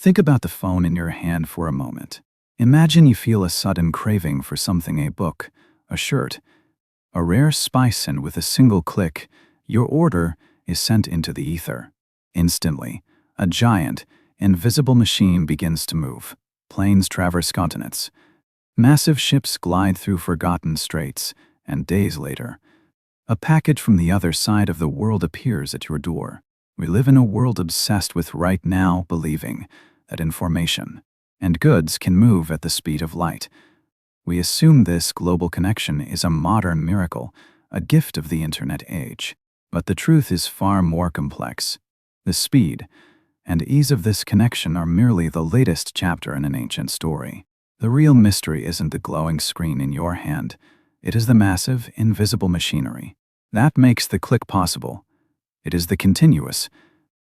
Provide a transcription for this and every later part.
Think about the phone in your hand for a moment. Imagine you feel a sudden craving for something: a book, a shirt, a rare spice, and with a single click, your order is sent into the ether. Instantly, a giant, invisible machine begins to move. Planes traverse continents. Massive ships glide through forgotten straits, and days later, a package from the other side of the world appears at your door. We live in a world obsessed with right now, believing that information and goods can move at the speed of light. We assume this global connection is a modern miracle, a gift of the internet age. But the truth is far more complex. The speed and ease of this connection are merely the latest chapter in an ancient story. The real mystery isn't the glowing screen in your hand. It is the massive, invisible machinery that makes the click possible. It is the continuous,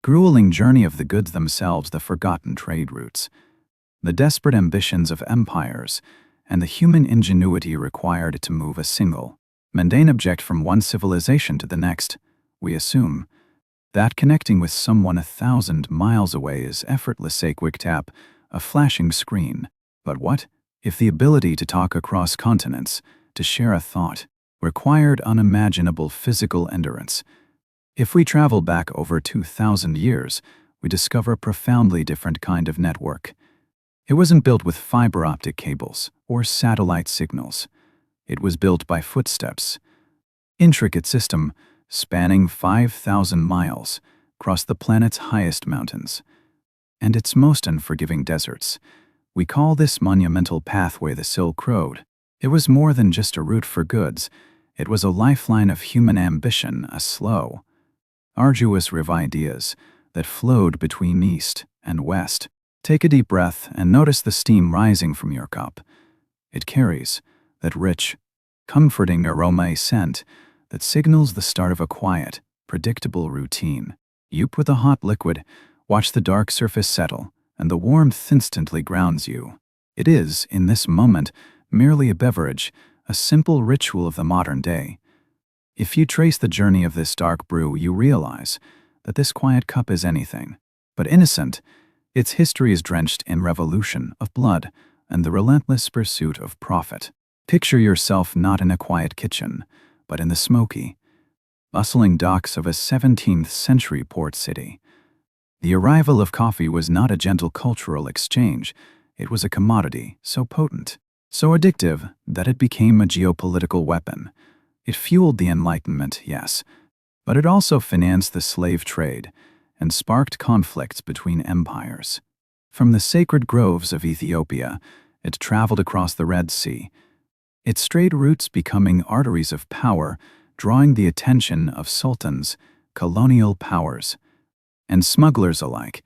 grueling journey of the goods themselves, the forgotten trade routes, the desperate ambitions of empires, and the human ingenuity required to move a single, mundane object from one civilization to the next. We assume that connecting with someone 1,000 miles away is effortless, a quick tap, a flashing screen. But what if the ability to talk across continents, to share a thought, required unimaginable physical endurance? If we travel back over 2,000 years, we discover a profoundly different kind of network. It wasn't built with fiber optic cables or satellite signals. It was built by footsteps. Intricate system spanning 5,000 miles across the planet's highest mountains and its most unforgiving deserts. We call this monumental pathway the Silk Road. It was more than just a route for goods. It was a lifeline of human ambition, a slow, arduous river of ideas that flowed between east and west. Take a deep breath and notice the steam rising from your cup. It carries that rich, comforting aroma, a scent that signals the start of a quiet, predictable routine. You put the hot liquid, watch the dark surface settle, and the warmth instantly grounds you. It is, in this moment, merely a beverage, a simple ritual of the modern day. If you trace the journey of this dark brew, you realize that this quiet cup is anything but innocent. Its history is drenched in revolution of blood and the relentless pursuit of profit. Picture yourself not in a quiet kitchen, but in the smoky, bustling docks of a 17th century port city. The arrival of coffee was not a gentle cultural exchange. It was a commodity so potent, so addictive, that it became a geopolitical weapon. It fueled the Enlightenment, yes, but it also financed the slave trade and sparked conflicts between empires. From the sacred groves of Ethiopia, it traveled across the Red Sea, its straight routes becoming arteries of power, drawing the attention of sultans, colonial powers, and smugglers alike.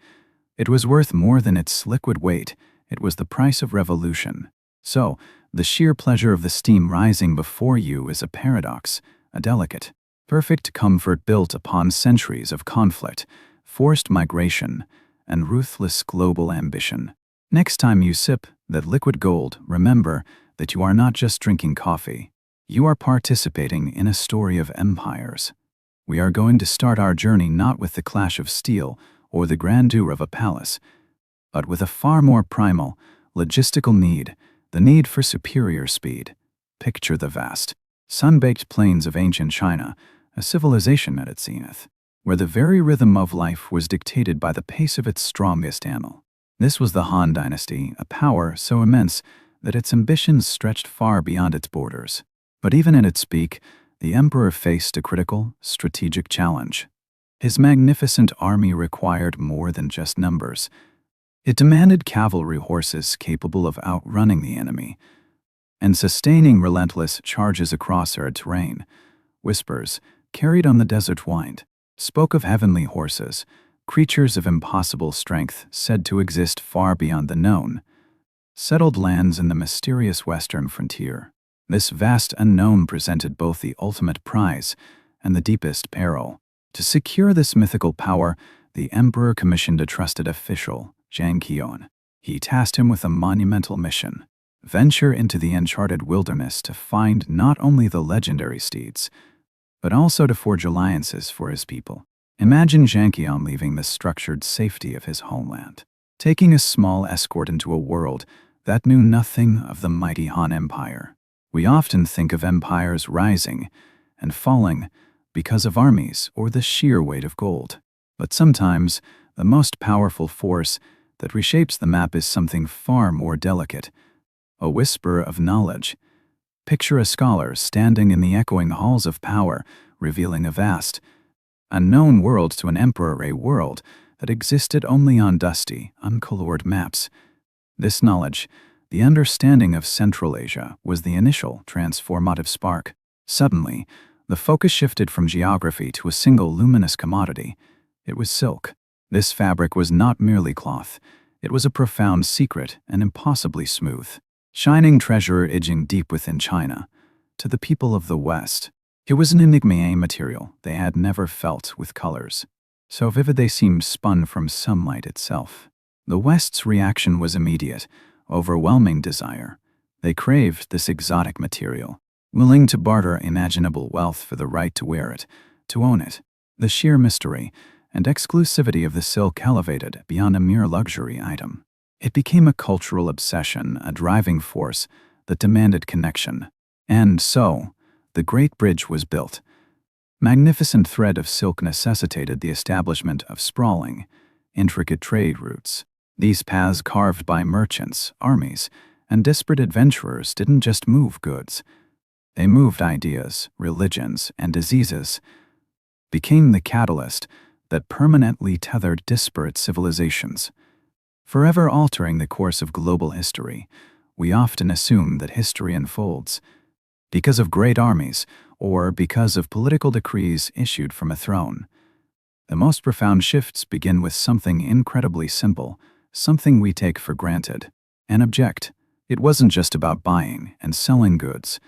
It was worth more than its liquid weight. It was the price of revolution. So, the sheer pleasure of the steam rising before you is a paradox, a delicate, perfect comfort built upon centuries of conflict, forced migration, and ruthless global ambition. Next time you sip that liquid gold, remember that you are not just drinking coffee. You are participating in a story of empires. We are going to start our journey not with the clash of steel or the grandeur of a palace, but with a far more primal, logistical need, the need for superior speed. Picture the vast, sun-baked plains of ancient China, a civilization at its zenith, where the very rhythm of life was dictated by the pace of its strongest animal. This was the Han Dynasty, a power so immense that its ambitions stretched far beyond its borders. But even at its peak, the emperor faced a critical, strategic challenge. His magnificent army required more than just numbers. It demanded cavalry horses capable of outrunning the enemy and sustaining relentless charges across arid terrain. Whispers, carried on the desert wind, spoke of heavenly horses, creatures of impossible strength said to exist far beyond the known, settled lands in the mysterious western frontier. This vast unknown presented both the ultimate prize and the deepest peril. To secure this mythical power, the emperor commissioned a trusted official, Zhang Qian. He tasked him with a monumental mission: venture into the uncharted wilderness to find not only the legendary steeds, but also to forge alliances for his people. Imagine Zhang Qian leaving the structured safety of his homeland, taking a small escort into a world that knew nothing of the mighty Han Empire. We often think of empires rising and falling because of armies or the sheer weight of gold. But sometimes, the most powerful force that reshapes the map is something far more delicate: a whisper of knowledge. Picture a scholar standing in the echoing halls of power, revealing a vast, unknown world to an emperor, a world that existed only on dusty, uncolored maps. This knowledge, the understanding of Central Asia, was the initial transformative spark. Suddenly, the focus shifted from geography to a single luminous commodity. It was silk. This fabric was not merely cloth. It was a profound secret and impossibly smooth, shining treasure edging deep within China. To the people of the West, it was an enigma, a material they had never felt, with colors so vivid they seemed spun from sunlight itself. The West's reaction was immediate, overwhelming desire. They craved this exotic material, willing to barter imaginable wealth for the right to wear it, to own it. The sheer mystery and exclusivity of the silk elevated beyond a mere luxury item. It became a cultural obsession, a driving force that demanded connection. And so, the Great Bridge was built. Magnificent thread of silk necessitated the establishment of sprawling, intricate trade routes. These paths, carved by merchants, armies, and desperate adventurers, didn't just move goods. They moved ideas, religions, and diseases, became the catalyst that permanently tethered disparate civilizations. Forever altering the course of global history, we often assume that history unfolds because of great armies or because of political decrees issued from a throne. The most profound shifts begin with something incredibly simple, something we take for granted: an object. It wasn't just about buying and selling goods.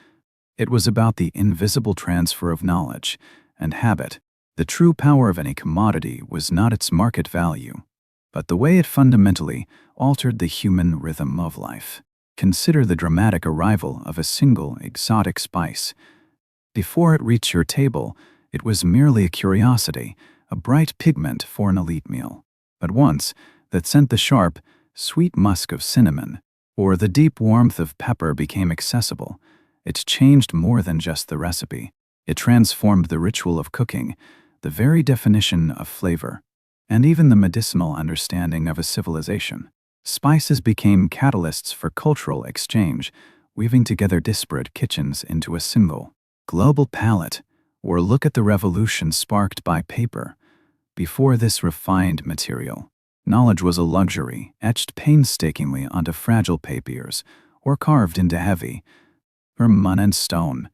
It was about the invisible transfer of knowledge and habit. The true power of any commodity was not its market value, but the way it fundamentally altered the human rhythm of life. Consider the dramatic arrival of a single exotic spice. Before it reached your table, it was merely a curiosity, a bright pigment for an elite meal. But once that sent the sharp, sweet musk of cinnamon or the deep warmth of pepper became accessible, it changed more than just the recipe. It transformed the ritual of cooking, the very definition of flavor, and even the medicinal understanding of a civilization. Spices became catalysts for cultural exchange, weaving together disparate kitchens into a single, global palate. Or look at the revolution sparked by paper. Before this refined material, knowledge was a luxury, etched painstakingly onto fragile papiers or carved into heavy, permanent stone.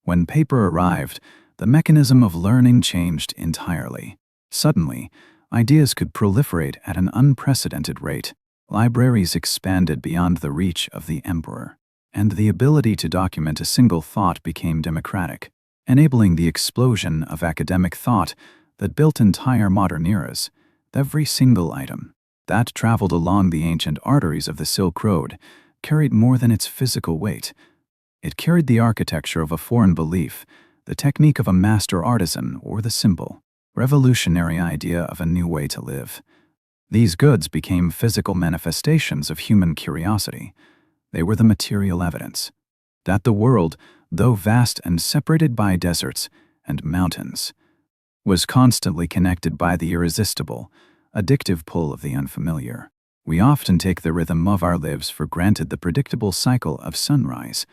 When paper arrived, the mechanism of learning changed entirely. Suddenly, ideas could proliferate at an unprecedented rate. Libraries expanded beyond the reach of the emperor, and the ability to document a single thought became democratic, enabling the explosion of academic thought that built entire modern eras. Every single item that traveled along the ancient arteries of the Silk Road carried more than its physical weight. It carried the architecture of a foreign belief, the technique of a master artisan, or the simple, revolutionary idea of a new way to live. These goods became physical manifestations of human curiosity. They were the material evidence that the world, though vast and separated by deserts and mountains, was constantly connected by the irresistible, addictive pull of the unfamiliar. We often take the rhythm of our lives for granted: the predictable cycle of sunrise,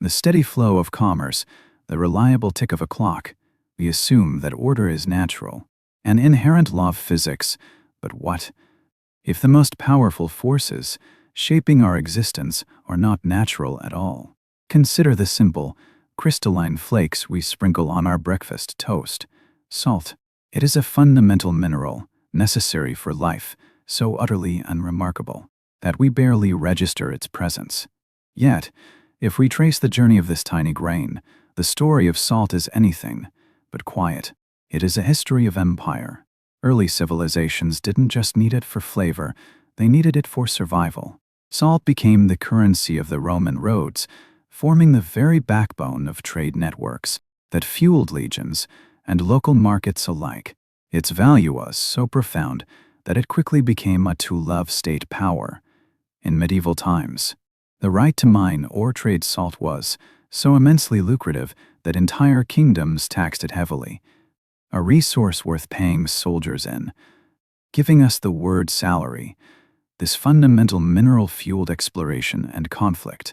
the steady flow of commerce, the reliable tick of a clock. We assume that order is natural, an inherent law of physics. But what if the most powerful forces shaping our existence are not natural at all? Consider the simple, crystalline flakes we sprinkle on our breakfast toast. Salt. It is a fundamental mineral, necessary for life, so utterly unremarkable that we barely register its presence. Yet, if we trace the journey of this tiny grain, the story of salt is anything but quiet. It is a history of empire. Early civilizations didn't just need it for flavor, they needed it for survival. Salt became the currency of the Roman roads, forming the very backbone of trade networks that fueled legions and local markets alike. Its value was so profound that it quickly became a two-love state power. In medieval times, the right to mine or trade salt was so immensely lucrative that entire kingdoms taxed it heavily, a resource worth paying soldiers in. Giving us the word salary, this fundamental mineral-fueled exploration and conflict.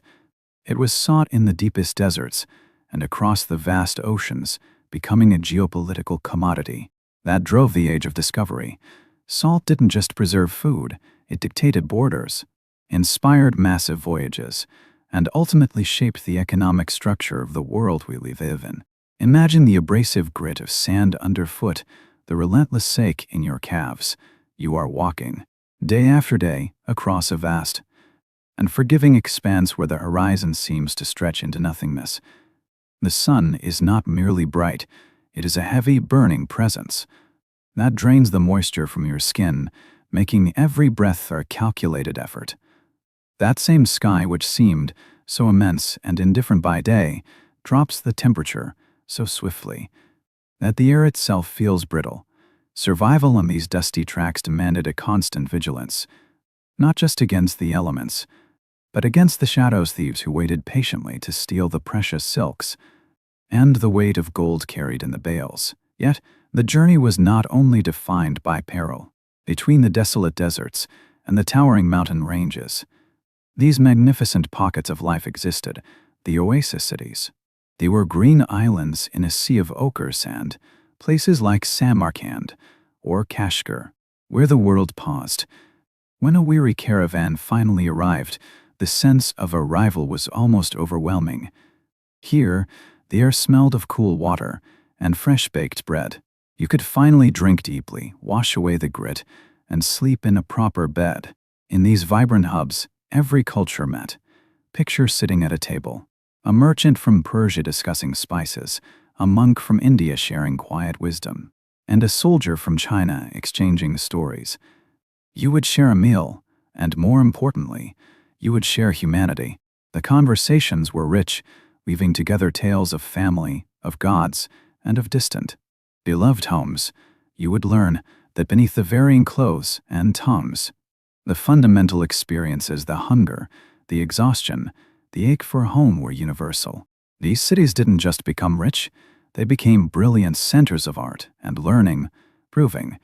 It was sought in the deepest deserts and across the vast oceans, becoming a geopolitical commodity that drove the age of discovery. Salt didn't just preserve food, it dictated borders, inspired massive voyages, and ultimately shaped the economic structure of the world we live in. Imagine the abrasive grit of sand underfoot, the relentless ache in your calves. You are walking, day after day, across a vast and forgiving expanse where the horizon seems to stretch into nothingness. The sun is not merely bright, it is a heavy, burning presence that drains the moisture from your skin, making every breath a calculated effort. That same sky which seemed so immense and indifferent by day drops the temperature so swiftly that the air itself feels brittle. Survival on these dusty tracks demanded a constant vigilance, not just against the elements, but against the shadows thieves who waited patiently to steal the precious silks and the weight of gold carried in the bales. Yet, the journey was not only defined by peril. Between the desolate deserts and the towering mountain ranges, these magnificent pockets of life existed, the oasis cities. They were green islands in a sea of ochre sand, places like Samarkand or Kashgar, where the world paused. When a weary caravan finally arrived, the sense of arrival was almost overwhelming. Here, the air smelled of cool water and fresh-baked bread. You could finally drink deeply, wash away the grit, and sleep in a proper bed. In these vibrant hubs, every culture met. Picture sitting at a table, a merchant from Persia discussing spices, a monk from India sharing quiet wisdom, and a soldier from China exchanging stories. You would share a meal, and more importantly, you would share humanity. The conversations were rich, weaving together tales of family, of gods, and of distant, beloved homes. You would learn that beneath the varying clothes and tongues, the fundamental experiences, the hunger, the exhaustion, the ache for home were universal. These cities didn't just become rich, they became brilliant centers of art and learning, proving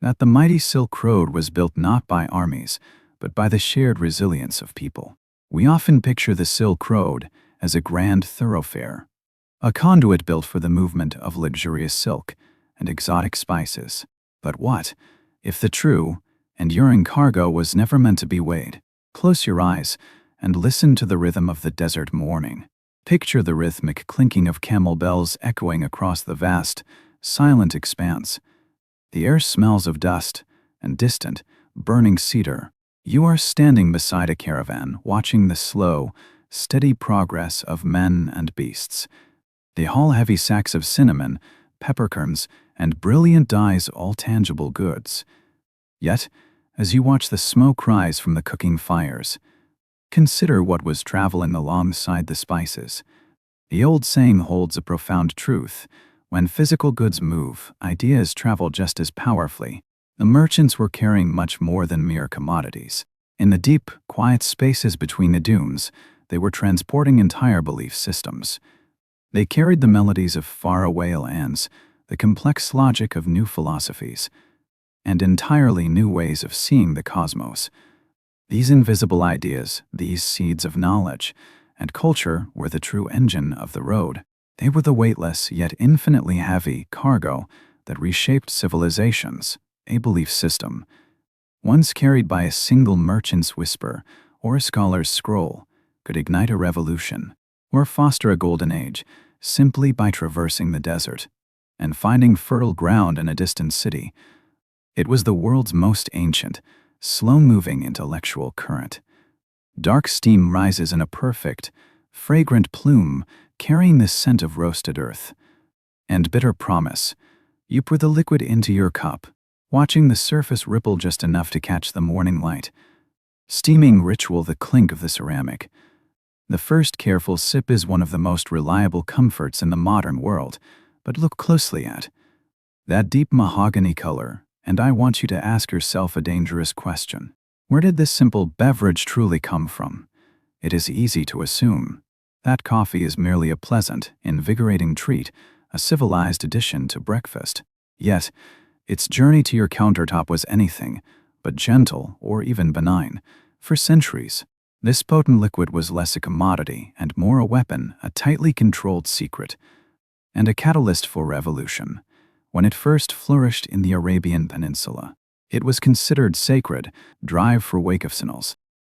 that the mighty Silk Road was built not by armies, but by the shared resilience of people. We often picture the Silk Road as a grand thoroughfare, a conduit built for the movement of luxurious silk and exotic spices. But what if the true, enduring cargo was never meant to be weighed? Close your eyes and listen to the rhythm of the desert morning. Picture the rhythmic clinking of camel bells echoing across the vast, silent expanse. The air smells of dust and distant, burning cedar. You are standing beside a caravan, watching the slow, steady progress of men and beasts. They haul heavy sacks of cinnamon, peppercorns, and brilliant dyes, all tangible goods. Yet, as you watch the smoke rise from the cooking fires, consider what was traveling alongside the spices. The old saying holds a profound truth. When physical goods move, ideas travel just as powerfully. The merchants were carrying much more than mere commodities. In the deep, quiet spaces between the dunes, they were transporting entire belief systems. They carried the melodies of faraway lands, the complex logic of new philosophies, and entirely new ways of seeing the cosmos. These invisible ideas, these seeds of knowledge and culture, were the true engine of the road. They were the weightless yet infinitely heavy cargo that reshaped civilizations. A belief system, once carried by a single merchant's whisper or a scholar's scroll, could ignite a revolution or foster a golden age simply by traversing the desert and finding fertile ground in a distant city. It was the world's most ancient, slow-moving intellectual current. Dark steam rises in a perfect, fragrant plume, carrying the scent of roasted earth and bitter promise. You pour the liquid into your cup, watching the surface ripple just enough to catch the morning light. Steaming ritual, the clink of the ceramic. The first careful sip is one of the most reliable comforts in the modern world, but look closely at that deep mahogany color And I want you to ask yourself a dangerous question. Where did this simple beverage truly come from? It is easy to assume that coffee is merely a pleasant, invigorating treat, a civilized addition to breakfast. Yet, its journey to your countertop was anything but gentle or even benign. For centuries, this potent liquid was less a commodity and more a weapon, a tightly controlled secret, and a catalyst for revolution. When it first flourished in the Arabian Peninsula, it was considered sacred, drive for wakefulness.